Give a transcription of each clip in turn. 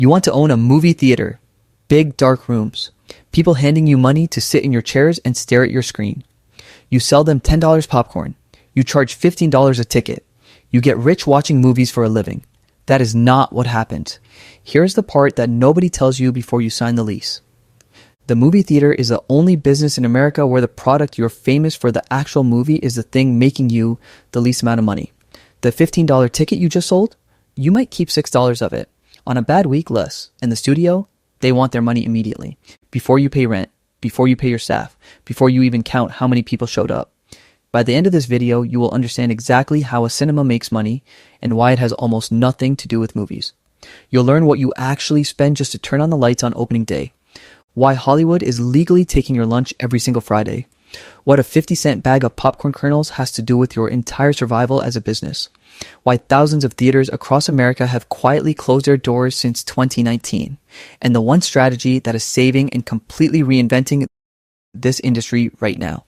You want to own a movie theater. Big dark rooms. People handing you money to sit in your chairs and stare at your screen. You sell them $10 popcorn. You charge $15 a ticket. You get rich watching movies for a living. That is not what happened. Here's the part that nobody tells you before you sign the lease. The movie theater is the only business in America where the product you're famous for, the actual movie, is the thing making you the least amount of money. The $15 ticket you just sold, you might keep $6 of it. On a bad week, less. And the studio, they want their money immediately. Before you pay rent, before you pay your staff, before you even count how many people showed up. By the end of this video, you will understand exactly how a cinema makes money and why it has almost nothing to do with movies. You'll learn what you actually spend just to turn on the lights on opening day. Why Hollywood is legally taking your lunch every single Friday. What a 50-cent bag of popcorn kernels has to do with your entire survival as a business. Why thousands of theaters across America have quietly closed their doors since 2019. And the one strategy that is saving and completely reinventing this industry right now.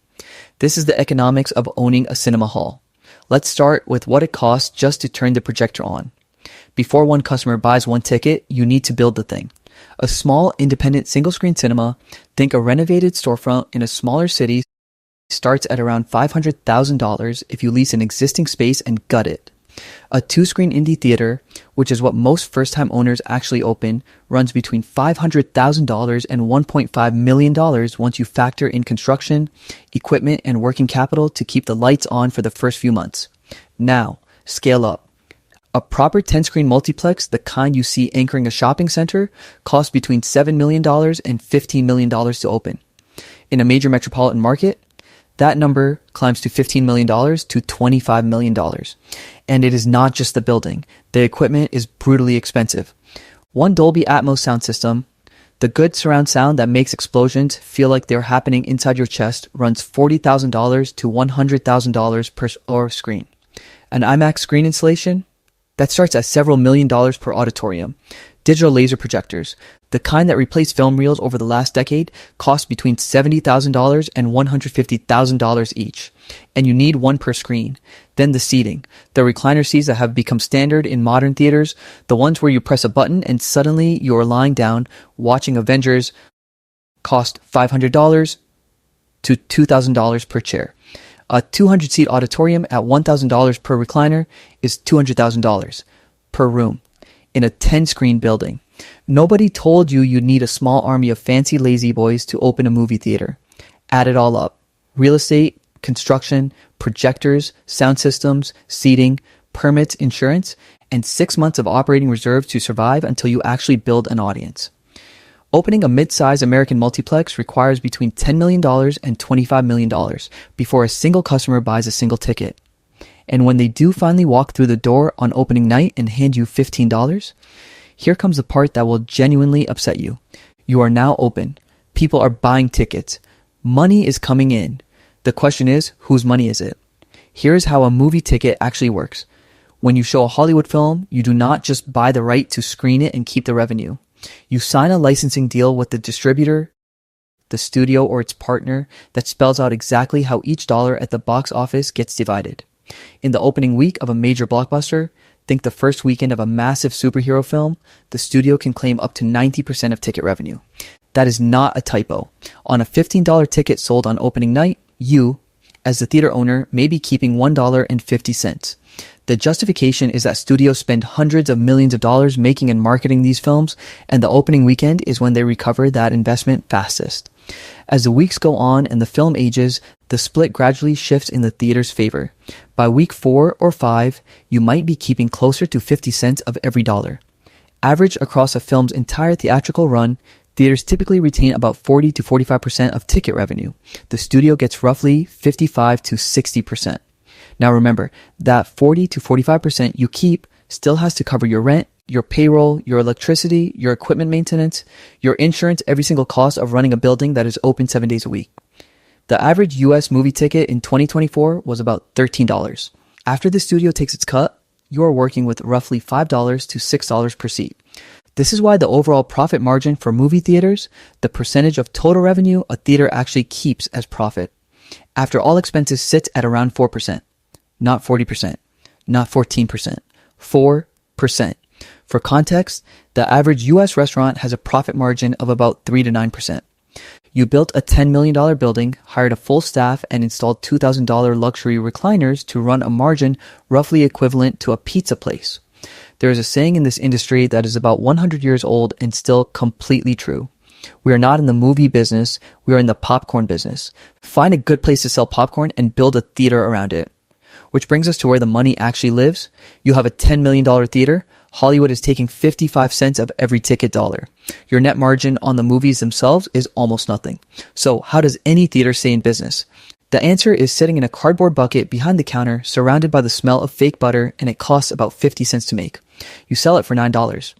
This is the economics of owning a cinema hall. Let's start with what it costs just to turn the projector on. Before one customer buys one ticket, you need to build the thing. A small, independent, single-screen cinema, think a renovated storefront in a smaller city, starts at around $500,000 if you lease an existing space and gut it. A two-screen indie theater, which is what most first-time owners actually open, runs between $500,000 and $1.5 million once you factor in construction, equipment, and working capital to keep the lights on for the first few months. Now, scale up. A proper 10-screen multiplex, the kind you see anchoring a shopping center, costs between $7 million and $15 million to open. In a major metropolitan market, that number climbs to $15 million to $25 million. And it is not just the building. The equipment is brutally expensive. One Dolby Atmos sound system, the good surround sound that makes explosions feel like they're happening inside your chest, runs $40,000 to $100,000 per screen. An IMAX screen installation, that starts at several $1 million per auditorium. Digital laser projectors, the kind that replaced film reels over the last decade, cost between $70,000 and $150,000 each. And you need one per screen. Then the seating, the recliner seats that have become standard in modern theaters, the ones where you press a button and suddenly you're lying down watching Avengers, cost $500 to $2,000 per chair. A 200-seat auditorium at $1,000 per recliner is $200,000 per room in a 10-screen building. Nobody told you you'd need a small army of fancy lazy boys to open a movie theater. Add it all up. Real estate, construction, projectors, sound systems, seating, permits, insurance, and 6 months of operating reserves to survive until you actually build an audience. Opening a mid-size American multiplex requires between $10 million and $25 million before a single customer buys a single ticket. And when they do finally walk through the door on opening night and hand you $15, here comes the part that will genuinely upset you. You are now open. People are buying tickets. Money is coming in. The question is, whose money is it? Here's how a movie ticket actually works. When you show a Hollywood film, you do not just buy the right to screen it and keep the revenue. You sign a licensing deal with the distributor, the studio, or its partner that spells out exactly how each dollar at the box office gets divided. In the opening week of a major blockbuster, think the first weekend of a massive superhero film, the studio can claim up to 90% of ticket revenue. That is not a typo. On a $15 ticket sold on opening night, you, as the theater owner, may be keeping $1.50. The justification is that studios spend hundreds of millions of dollars making and marketing these films, and the opening weekend is when they recover that investment fastest. As the weeks go on and the film ages, the split gradually shifts in the theater's favor. By week 4 or 5, you might be keeping closer to 50 cents of every dollar. Average across a film's entire theatrical run, theaters typically retain about 40 to 45% of ticket revenue. The studio gets roughly 55 to 60%. Now remember, that 40 to 45% you keep still has to cover your rent, your payroll, your electricity, your equipment maintenance, your insurance, every single cost of running a building that is open 7 days a week. The average US movie ticket in 2024 was about $13. After the studio takes its cut, you are working with roughly $5 to $6 per seat. This is why the overall profit margin for movie theaters, the percentage of total revenue a theater actually keeps as profit, after all expenses sits at around 4%. Not 40%, not 14%, 4%. For context, the average US restaurant has a profit margin of about 3 to 9%. You built a $10 million building, hired a full staff, and installed $2,000 luxury recliners to run a margin roughly equivalent to a pizza place. There is a saying in this industry that is about 100 years old and still completely true. We are not in the movie business, we are in the popcorn business. Find a good place to sell popcorn and build a theater around it. Which brings us to where the money actually lives. You have a $10 million theater. Hollywood is taking 55 cents of every ticket dollar. Your net margin on the movies themselves is almost nothing. So how does any theater stay in business? The answer is sitting in a cardboard bucket behind the counter, surrounded by the smell of fake butter, and it costs about 50 cents to make. You sell it for $9.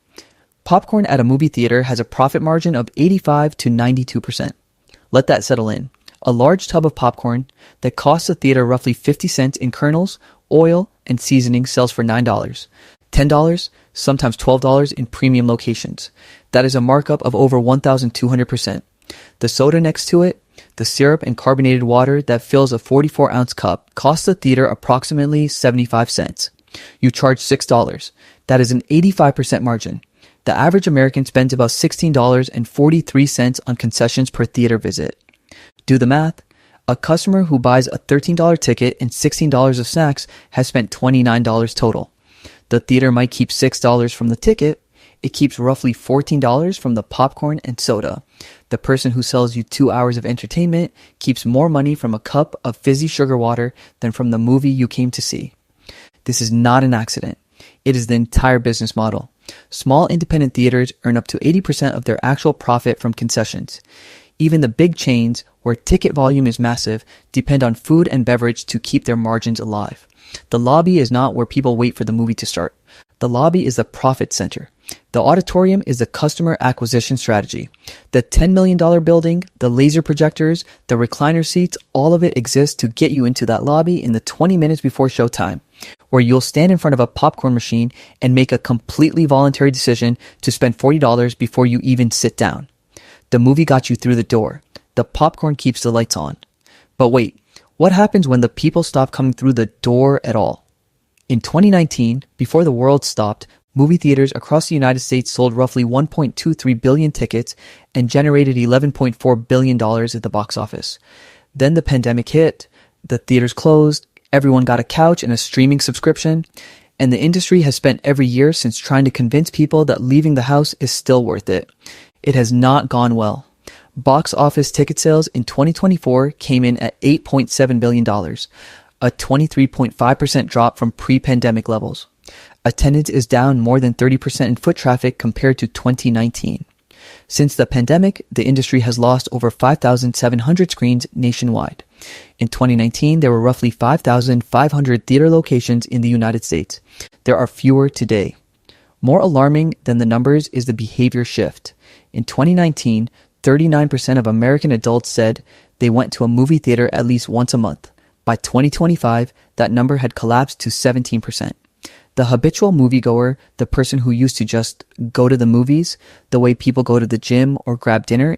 Popcorn at a movie theater has a profit margin of 85 to 92%. Let that settle in. A large tub of popcorn that costs the theater roughly 50 cents in kernels, oil, and seasoning sells for $9. $10, sometimes $12 in premium locations. That is a markup of over 1,200%. The soda next to it, the syrup and carbonated water that fills a 44-ounce cup, costs the theater approximately 75 cents. You charge $6. That is an 85% margin. The average American spends about $16.43 on concessions per theater visit. Do the math. A customer who buys a $13 ticket and $16 of snacks has spent $29 total. The theater might keep $6 from the ticket. It keeps roughly $14 from the popcorn and soda. The person who sells you 2 hours of entertainment keeps more money from a cup of fizzy sugar water than from the movie you came to see. This is not an accident. It is the entire business model. Small independent theaters earn up to 80% of their actual profit from concessions. Even the big chains, where ticket volume is massive, depend on food and beverage to keep their margins alive. The lobby is not where people wait for the movie to start. The lobby is the profit center. The auditorium is the customer acquisition strategy. The $10 million building, the laser projectors, the recliner seats, all of it exists to get you into that lobby in the 20 minutes before showtime, where you'll stand in front of a popcorn machine and make a completely voluntary decision to spend $40 before you even sit down. The movie got you through the door. The popcorn keeps the lights on. But wait, what happens when the people stop coming through the door at all? In 2019, before the world stopped, movie theaters across the United States sold roughly 1.23 billion tickets and generated $11.4 billion at the box office. Then the pandemic hit, the theaters closed, everyone got a couch and a streaming subscription, and the industry has spent every year since trying to convince people that leaving the house is still worth it. It has not gone well. Box office ticket sales in 2024 came in at $8.7 billion, a 23.5% drop from pre-pandemic levels. Attendance is down more than 30% in foot traffic compared to 2019. Since the pandemic, the industry has lost over 5,700 screens nationwide. In 2019, there were roughly 5,500 theater locations in the United States. There are fewer today. More alarming than the numbers is the behavior shift. In 2019, 39% of American adults said they went to a movie theater at least once a month. By 2025, that number had collapsed to 17%. The habitual moviegoer, the person who used to just go to the movies, the way people go to the gym or grab dinner,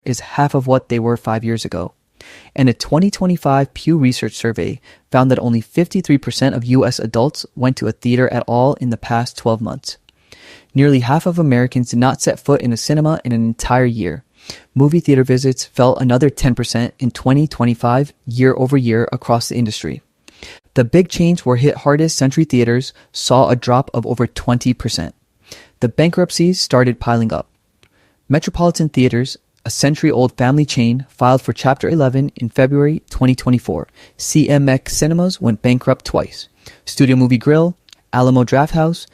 is half of what they were 5 years ago. And a 2025 Pew Research survey found that only 53% of U.S. adults went to a theater at all in the past 12 months. Nearly half of Americans did not set foot in a cinema in an entire year. Movie theater visits fell another 10% in 2025 year over year across the industry. The big chains were hit hardest. Century Theaters saw a drop of over 20%. The bankruptcies started piling up. Metropolitan Theaters, a century-old family chain, filed for Chapter 11 in February 2024. CMX Cinemas went bankrupt twice. Studio Movie Grill, Alamo Drafthouse,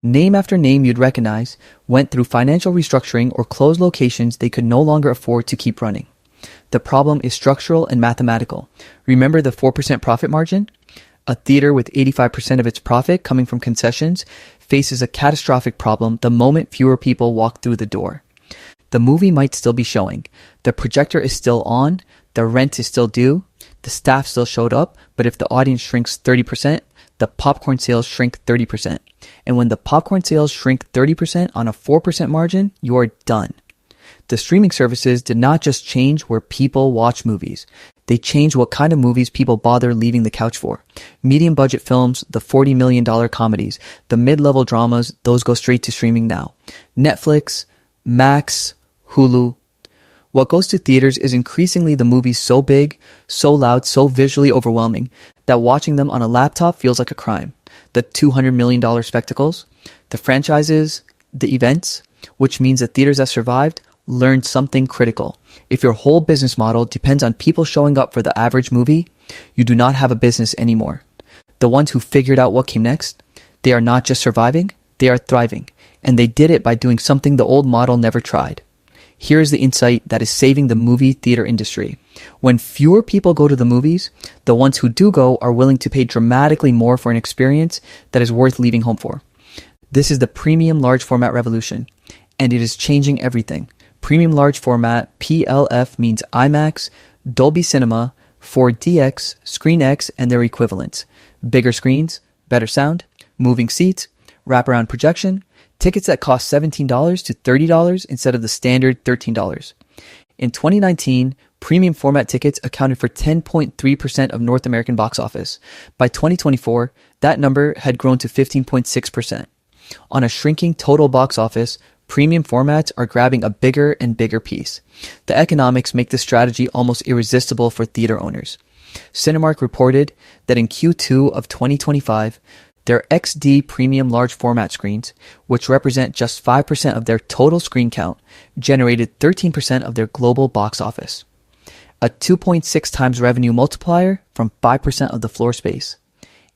name after name you'd recognize, went through financial restructuring or closed locations they could no longer afford to keep running. The problem is structural and mathematical. Remember the 4% profit margin? A theater with 85% of its profit coming from concessions faces a catastrophic problem the moment fewer people walk through the door. The movie might still be showing. The projector is still on. The rent is still due. The staff still showed up. But if the audience shrinks 30%, the popcorn sales shrink 30%. And when the popcorn sales shrink 30% on a 4% margin, you are done. The streaming services did not just change where people watch movies. They changed what kind of movies people bother leaving the couch for. Medium budget films, the $40 million comedies, the mid-level dramas, those go straight to streaming now. Netflix, Max, Hulu. What goes to theaters is increasingly the movies so big, so loud, so visually overwhelming that watching them on a laptop feels like a crime. The $200 million spectacles, the franchises, the events, which means the theaters that survived learned something critical. If your whole business model depends on people showing up for the average movie, you do not have a business anymore. The ones who figured out what came next, they are not just surviving, they are thriving. And they did it by doing something the old model never tried. Here is the insight that is saving the movie theater industry. When fewer people go to the movies, the ones who do go are willing to pay dramatically more for an experience that is worth leaving home for. This is the premium large format revolution, and it is changing everything. Premium large format, PLF, means IMAX, Dolby Cinema, 4DX, ScreenX, and their equivalents. Bigger screens, better sound, moving seats, wraparound projection, tickets that cost $17 to $30 instead of the standard $13. In 2019, premium format tickets accounted for 10.3% of North American box office. By 2024, that number had grown to 15.6%. On a shrinking total box office, premium formats are grabbing a bigger and bigger piece. The economics make this strategy almost irresistible for theater owners. Cinemark reported that in Q2 of 2025, their XD premium large format screens, which represent just 5% of their total screen count, generated 13% of their global box office. A 2.6 times revenue multiplier from 5% of the floor space.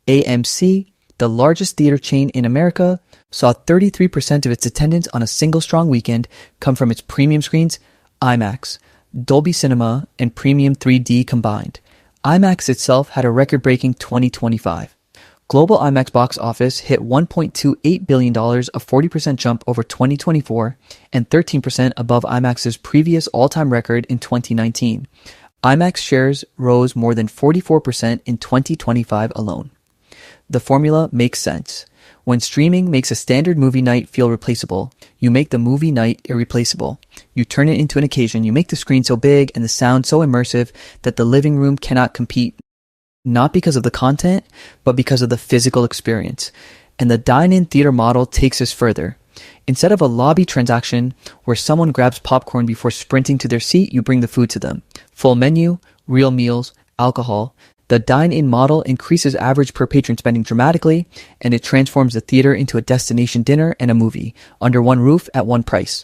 AMC, the largest theater chain in America, saw 33% of its attendance on a single strong weekend come from its premium screens, IMAX, Dolby Cinema, and Premium 3D combined. IMAX itself had a record-breaking 2025. Global IMAX box office hit $1.28 billion, a 40% jump over 2024 and 13% above IMAX's previous all-time record in 2019. IMAX shares rose more than 44% in 2025 alone. The formula makes sense. When streaming makes a standard movie night feel replaceable, you make the movie night irreplaceable. You turn it into an occasion. You make the screen so big and the sound so immersive that the living room cannot compete, not because of the content, but because of the physical experience. And the dine-in theater model takes us further. Instead of a lobby transaction where someone grabs popcorn before sprinting to their seat, you bring the food to them. Full menu, real meals, alcohol. The dine-in model increases average per patron spending dramatically, and it transforms the theater into a destination dinner and a movie, under one roof at one price.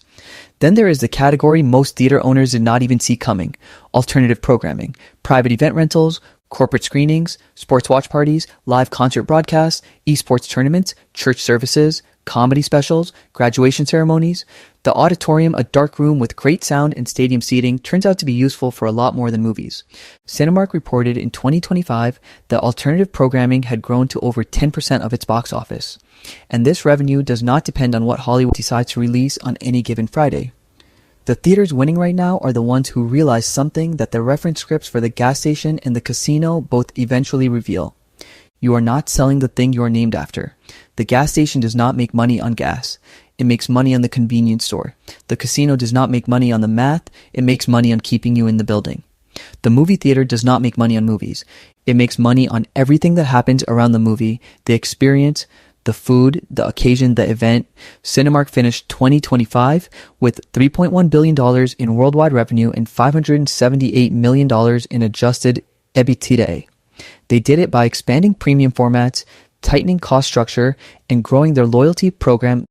Then there is the category most theater owners did not even see coming: alternative programming, private event rentals, corporate screenings, sports watch parties, live concert broadcasts, esports tournaments, church services, comedy specials, graduation ceremonies. The auditorium, a dark room with great sound and stadium seating, turns out to be useful for a lot more than movies. Cinemark reported in 2025 that alternative programming had grown to over 10% of its box office. And this revenue does not depend on what Hollywood decides to release on any given Friday. The theaters winning right now are the ones who realize something that the reference scripts for the gas station and the casino both eventually reveal. You are not selling the thing you are named after. The gas station does not make money on gas. It makes money on the convenience store. The casino does not make money on the math. It makes money on keeping you in the building. The movie theater does not make money on movies. It makes money on everything that happens around the movie, the experience, the food, the occasion, the event. Cinemark finished 2025 with $3.1 billion in worldwide revenue and $578 million in adjusted EBITDA. They did it by expanding premium formats, tightening cost structure, and growing their loyalty program,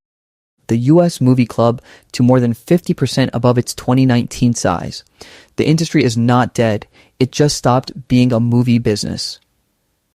the U.S. Movie Club, to more than 50% above its 2019 size. The industry is not dead. It just stopped being a movie business.